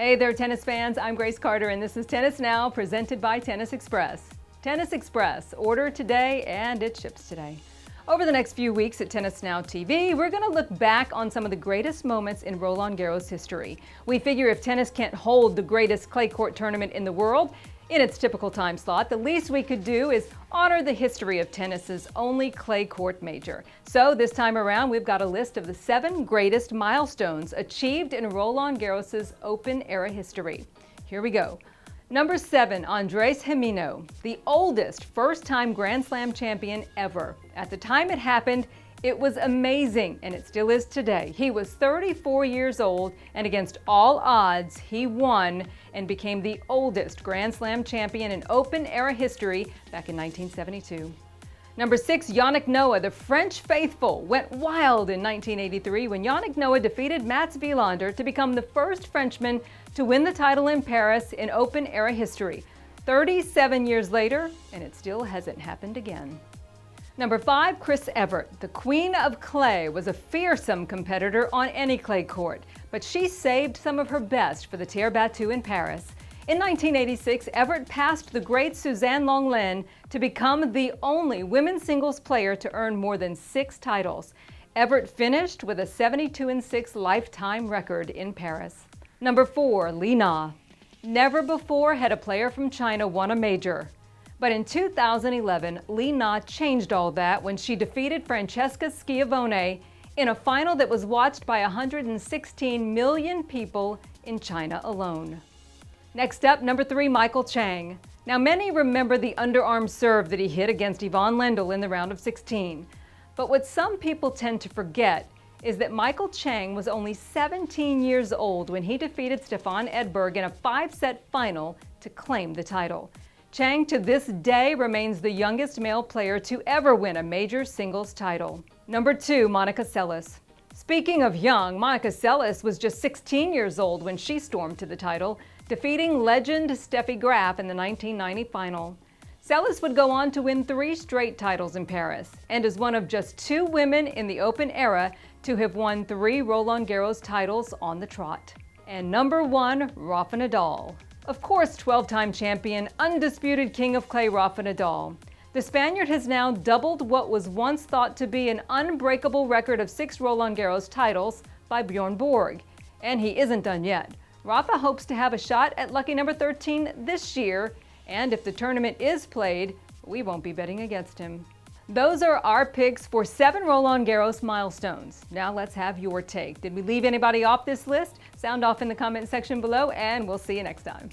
Hey there, tennis fans. I'm Grace Carter, and this is Tennis Now, presented by Tennis Express. Tennis Express, order today and it ships today. Over the next few weeks at Tennis Now TV, we're going to look back on some of the greatest moments in Roland Garros history. We figure if tennis can't hold the greatest clay court tournament in the world in its typical time slot, the least we could do is honor the history of tennis's only clay court major. So this time around, we've got a list of the 7 greatest milestones achieved in Roland Garros' Open era history. Here we go. Number 7, Andres Hinono, the oldest first-time Grand Slam champion ever. At the time it happened, it was amazing, and it still is today. He was 34 years old, and against all odds, he won and became the oldest Grand Slam champion in Open-era history back in 1972. Number 6, Yannick Noah, the French faithful, went wild in 1983 when Yannick Noah defeated Mats Wilander to become the first Frenchman to win the title in Paris in Open-era history. 37 years later, and it still hasn't happened again. Number 5, Chris Evert. The Queen of Clay was a fearsome competitor on any clay court, but she saved some of her best for the Terre Battue in Paris. In 1986, Evert passed the great Suzanne Lenglen to become the only women's singles player to earn more than 6 titles. Evert finished with a 72-6 lifetime record in Paris. Number 4, Li Na. Never before had a player from China won a major. But in 2011, Li Na changed all that when she defeated Francesca Schiavone in a final that was watched by 116 million people in China alone. Next up, number 3, Michael Chang. Now, many remember the underarm serve that he hit against Yvonne Lendl in the round of 16. But what some people tend to forget is that Michael Chang was only 17 years old when he defeated Stefan Edberg in a 5-set final to claim the title. Chang to this day remains the youngest male player to ever win a major singles title. Number 2, Monica Seles. Speaking of young, Monica Seles was just 16 years old when she stormed to the title, defeating legend Steffi Graf in the 1990 final. Seles would go on to win 3 straight titles in Paris, and is one of just 2 women in the Open era to have won 3 Roland Garros titles on the trot. And number 1, Rafa Nadal. Of course, 12-time champion, undisputed king of clay Rafa Nadal. The Spaniard has now doubled what was once thought to be an unbreakable record of 6 Roland Garros titles by Bjorn Borg. And he isn't done yet. Rafa hopes to have a shot at lucky number 13 this year, and if the tournament is played, we won't be betting against him. Those are our picks for 7 Roland Garros milestones. Now let's have your take. Did we leave anybody off this list? Sound off in the comment section below, and we'll see you next time.